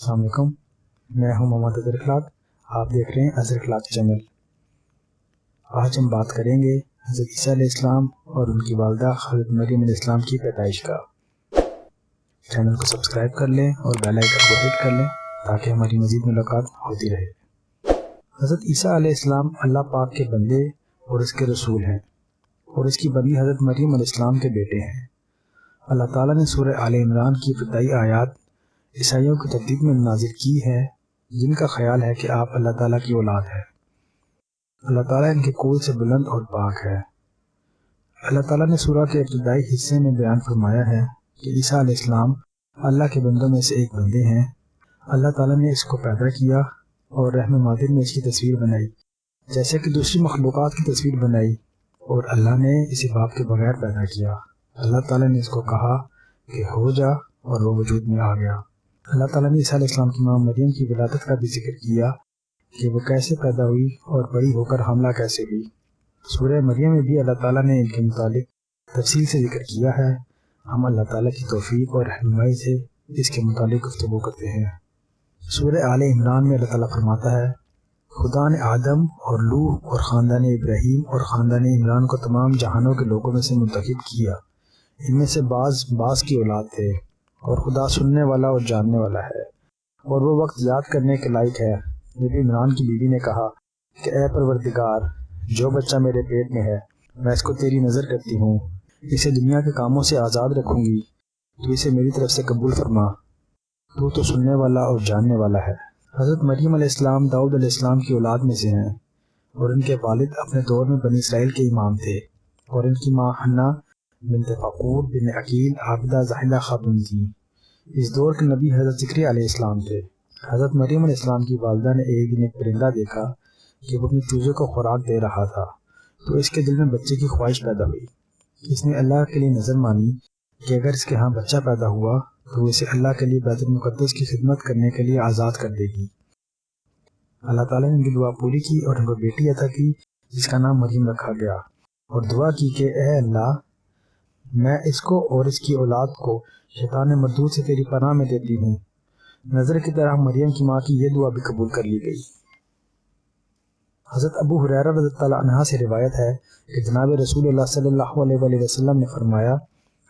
السلام علیکم، میں ہوں محمد اظہر اخلاق۔ آپ دیکھ رہے ہیں اظہر اخلاق چینل۔ آج ہم بات کریں گے حضرت عیسیٰ علیہ السلام اور ان کی والدہ حضرت مریم علیہ السلام کی پیدائش کا۔ چینل کو سبسکرائب کر لیں اور بیل آئکن کو ہٹ کر لیں تاکہ ہماری مزید ملاقات ہوتی رہے۔ حضرت عیسیٰ علیہ السلام اللہ پاک کے بندے اور اس کے رسول ہیں، اور اس کی بندی حضرت مریم علیہ السلام کے بیٹے ہیں۔ اللہ تعالیٰ نے سورہ آل عمران کی ابتدائی آیات عیسائیوں کی تردید میں نازل کی ہے، جن کا خیال ہے کہ آپ اللہ تعالیٰ کی اولاد ہے۔ اللہ تعالیٰ ان کے قول سے بلند اور پاک ہے۔ اللہ تعالیٰ نے سورہ کے ابتدائی حصے میں بیان فرمایا ہے کہ عیسیٰ علیہ السلام اللہ کے بندوں میں سے ایک بندے ہیں۔ اللہ تعالیٰ نے اس کو پیدا کیا اور رحم مادر میں اس کی تصویر بنائی، جیسے کہ دوسری مخلوقات کی تصویر بنائی، اور اللہ نے اسے باپ کے بغیر پیدا کیا۔ اللہ تعالیٰ نے اس کو کہا کہ ہو جا، اور وہ وجود میں آ گیا۔ اللہ تعالیٰ نے عیسیٰ علیہ السلام کی ماں مریم کی ولادت کا بھی ذکر کیا کہ وہ کیسے پیدا ہوئی اور بڑی ہو کر حاملہ کیسے ہوئی۔ سورہ مریم میں بھی اللہ تعالیٰ نے ان کے متعلق تفصیل سے ذکر کیا ہے۔ ہم اللہ تعالیٰ کی توفیق اور رہنمائی سے اس کے متعلق گفتگو کرتے ہیں۔ سورہ آل عمران میں اللہ تعالیٰ فرماتا ہے، خدا نے آدم اور نوح اور خاندان ابراہیم اور خاندان عمران کو تمام جہانوں کے لوگوں میں سے منتخب کیا۔ ان میں سے بعض کی اولاد تھے، اور خدا سننے والا اور جاننے والا ہے، اور وہ وقت یاد کرنے کے لائق ہے جب عمران کی بیوی نے کہا کہ اے پروردگار، جو بچہ میرے پیٹ میں ہے میں اس کو تیری نظر کرتی ہوں، اسے دنیا کے کاموں سے آزاد رکھوں گی، تو اسے میری طرف سے قبول فرما، تو سننے والا اور جاننے والا ہے۔ حضرت مریم علیہ السلام داؤد علیہ السلام کی اولاد میں سے ہیں، اور ان کے والد اپنے دور میں بنی اسرائیل کے امام تھے، اور ان کی ماں حنا بنت فقور بن عقیل عابدہ زاہدہ خاتون تھیں۔ اس دور کے نبی حضرت زکریا علیہ السلام تھے۔ حضرت مریم علیہ السلام کی والدہ نے ایک دن ایک پرندہ دیکھا کہ وہ اپنے چوزے کو خوراک دے رہا تھا، تو اس کے دل میں بچے کی خواہش پیدا ہوئی۔ اس نے اللہ کے لیے نظر مانی کہ اگر اس کے ہاں بچہ پیدا ہوا تو وہ اسے اللہ کے لیے بیت المقدس کی خدمت کرنے کے لیے آزاد کر دے گی۔ اللہ تعالیٰ نے ان کی دعا پوری کی اور ان کو بیٹی عطا کی، جس کا نام مریم رکھا گیا، اور دعا کی کہ اے اللہ، میں اس کو اور اس کی اولاد کو شیطان مردود سے تیری پناہ میں دیتی ہوں۔ نظر کی طرح مریم کی ماں کی یہ دعا بھی قبول کر لی گئی۔ حضرت ابو ہریرہ رضی اللہ عنہ سے روایت ہے کہ جناب رسول اللہ صلی اللہ علیہ وسلم نے فرمایا،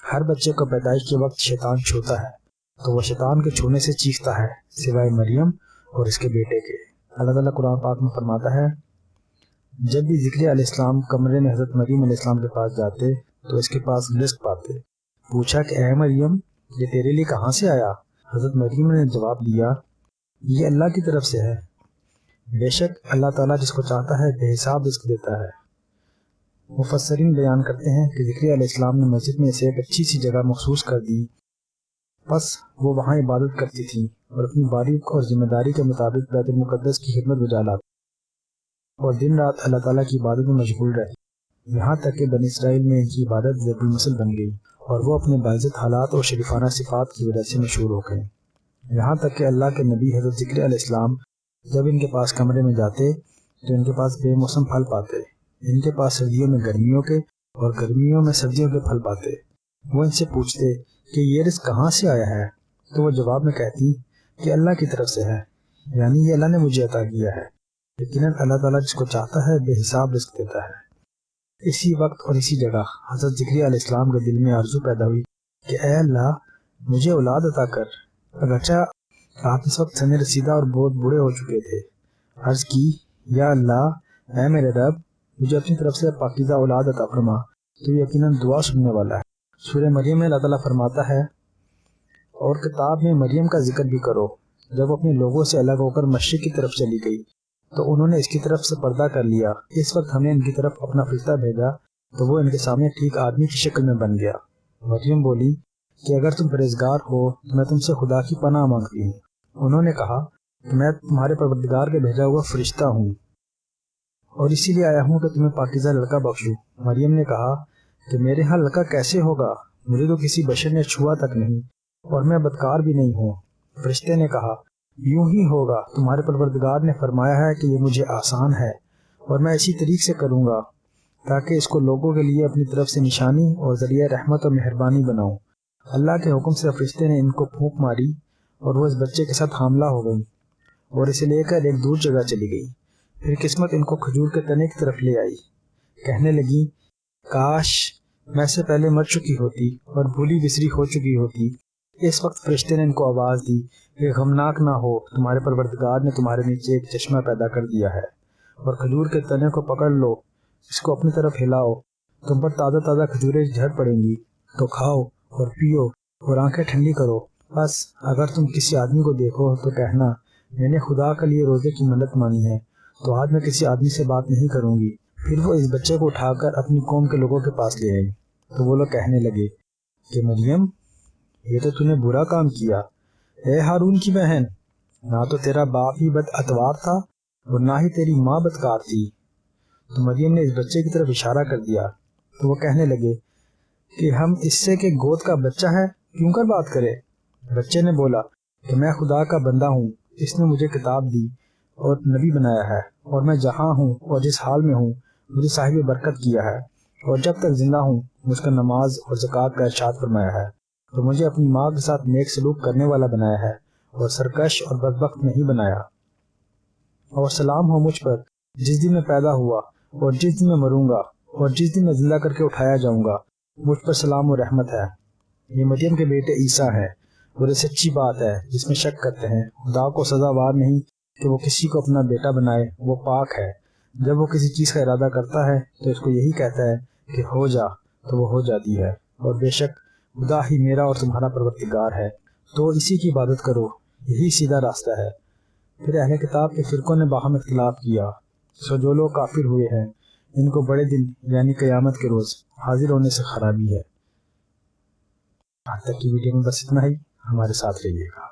ہر بچے کو پیدائش کے وقت شیطان چھوتا ہے تو وہ شیطان کے چھونے سے چیختا ہے، سوائے مریم اور اس کے بیٹے کے۔ اللہ تعالیٰ قرآن پاک میں فرماتا ہے، جب بھی زکریا علیہ السلام کمرے میں حضرت مریم علیہ السلام کے پاس جاتے تو اس کے پاس رزق پاتے۔ پوچھا کہ اے مریم، یہ تیرے لیے کہاں سے آیا؟ حضرت مریم نے جواب دیا، یہ اللہ کی طرف سے ہے۔ بے شک اللہ تعالیٰ جس کو چاہتا ہے بے حساب رزق دیتا ہے۔ مفسرین بیان کرتے ہیں کہ زکریا علیہ السلام نے مسجد میں اسے ایک اچھی سی جگہ مخصوص کر دی، پس وہ وہاں عبادت کرتی تھی اور اپنی باریک اور ذمہ داری کے مطابق بیت المقدس کی خدمت بجا لاتی اور دن رات اللہ تعالیٰ کی عبادت میں مشغول رہتی، یہاں تک کہ بنی اسرائیل میں ان کی عبادت ضرب المثل بن گئی اور وہ اپنے باعزت حالات اور شریفانہ صفات کی وجہ سے مشہور ہو گئے۔ یہاں تک کہ اللہ کے نبی حضرت زکریا علیہ السلام جب ان کے پاس کمرے میں جاتے تو ان کے پاس بے موسم پھل پاتے، ان کے پاس سردیوں میں گرمیوں کے اور گرمیوں میں سردیوں کے پھل پاتے۔ وہ ان سے پوچھتے کہ یہ رزق کہاں سے آیا ہے، تو وہ جواب میں کہتی کہ اللہ کی طرف سے ہے، یعنی یہ اللہ نے مجھے عطا کیا ہے۔ یقیناً اللہ تعالیٰ جس کو چاہتا ہے بے حساب رزق دیتا ہے۔ اسی وقت اور اسی جگہ حضرت زکریا علیہ السلام کے دل میں آرزو پیدا ہوئی کہ اے اللہ، مجھے اولاد عطا کر۔ اگرچہ آپ اس وقت سن رسیدہ اور بہت بوڑھے ہو چکے تھے۔ عرض کی، یا اللہ، اے میرے رب، مجھے اپنی طرف سے پاکیزہ اولاد عطا فرما، تو یقیناً دعا سننے والا ہے۔ سورہ مریم میں اللہ تعالیٰ فرماتا ہے، اور کتاب میں مریم کا ذکر بھی کرو، جب وہ اپنے لوگوں سے الگ ہو کر مشرق کی طرف چلی گئی تو انہوں نے اس کی طرف سے پردہ کر لیا۔ اس وقت ہم نے ان کی طرف اپنا فرشتہ بھیجا تو وہ ان کے سامنے ٹھیک آدمی کی شکل میں بن گیا۔ مریم بولی کہ اگر تم پرہیزگار ہو تو میں تم سے خدا کی پناہ مانگتی ہوں۔ انہوں نے کہا کہ میں تمہارے پروردگار کے بھیجا ہوا فرشتہ ہوں، اور اسی لیے آیا ہوں کہ تمہیں پاکیزہ لڑکا بخشوں۔ مریم نے کہا کہ میرے ہاں لڑکا کیسے ہوگا؟ مجھے تو کسی بشر نے چھوا تک نہیں، اور میں بدکار بھی نہیں ہوں۔ فرشتے نے کہا، یوں ہی ہوگا، تمہارے پروردگار نے فرمایا ہے کہ یہ مجھے آسان ہے، اور میں اسی طریق سے کروں گا تاکہ اس کو لوگوں کے لیے اپنی طرف سے نشانی اور ذریعہ رحمت اور مہربانی بناؤں۔ اللہ کے حکم سے فرشتے نے ان کو پھونک ماری اور وہ اس بچے کے ساتھ حاملہ ہو گئی اور اسے لے کر ایک دور جگہ چلی گئی۔ پھر قسمت ان کو کھجور کے تنے کی طرف لے آئی۔ کہنے لگی کاش میں سے پہلے مر چکی ہوتی اور بھولی بسری ہو چکی ہوتی۔ اس وقت فرشتے نے ان کو آواز دی کہ غمناک نہ ہو، تمہارے پروردگار نے تمہارے نیچے ایک چشمہ پیدا کر دیا ہے، اور کھجور کے تنے کو پکڑ لو، اس کو اپنی طرف ہلاؤ، تم پر تازہ تازہ کھجوریں جھڑ پڑیں گی، تو کھاؤ اور پیو اور آنکھیں ٹھنڈی کرو۔ بس اگر تم کسی آدمی کو دیکھو تو کہنا میں نے خدا کے لیے روزے کی منت مانی ہے، تو آج میں کسی آدمی سے بات نہیں کروں گی۔ پھر وہ اس بچے کو اٹھا کر اپنی قوم کے لوگوں کے پاس لے آئی، تو وہ لوگ کہنے لگے کہ مریم، یہ تو نے برا کام کیا، اے ہارون کی بہن، نہ تو تیرا باپ ہی بد اتوار تھا اور نہ ہی تیری ماں بدکار تھی۔ تو مریم نے اس بچے کی طرف اشارہ کر دیا، تو وہ کہنے لگے کہ ہم اس سے کہ گود کا بچہ ہے کیوں کر بات کرے۔ بچے نے بولا کہ میں خدا کا بندہ ہوں، اس نے مجھے کتاب دی اور نبی بنایا ہے، اور میں جہاں ہوں اور جس حال میں ہوں مجھے صاحب برکت کیا ہے، اور جب تک زندہ ہوں مجھ کا نماز اور زکوٰۃ کا ارشاد فرمایا ہے، اور مجھے اپنی ماں کے ساتھ نیک سلوک کرنے والا بنایا ہے، اور سرکش اور بدبخت نہیں بنایا۔ اور سلام ہو مجھ پر جس دن میں پیدا ہوا اور جس دن میں مروں گا اور جس دن میں زندہ کر کے اٹھایا جاؤں گا، مجھ پر سلام و رحمت ہے۔ یہ مریم کے بیٹے عیسیٰ ہے، اور یہ سچی بات ہے جس میں شک کرتے ہیں۔ خدا کو سزاوار نہیں کہ وہ کسی کو اپنا بیٹا بنائے، وہ پاک ہے۔ جب وہ کسی چیز کا ارادہ کرتا ہے تو اس کو یہی کہتا ہے کہ ہو جا، تو وہ ہو جاتی ہے، اور بے شک خدا ہی میرا اور تمہارا پروردگار ہے، تو اسی کی عبادت کرو، یہی سیدھا راستہ ہے۔ پھر اہل کتاب کے فرقوں نے باہم اختلاف کیا، سو جو لوگ کافر ہوئے ہیں ان کو بڑے دن یعنی قیامت کے روز حاضر ہونے سے خرابی ہے۔ آج تک کی ویڈیو میں بس اتنا ہی، ہمارے ساتھ رہیے گا۔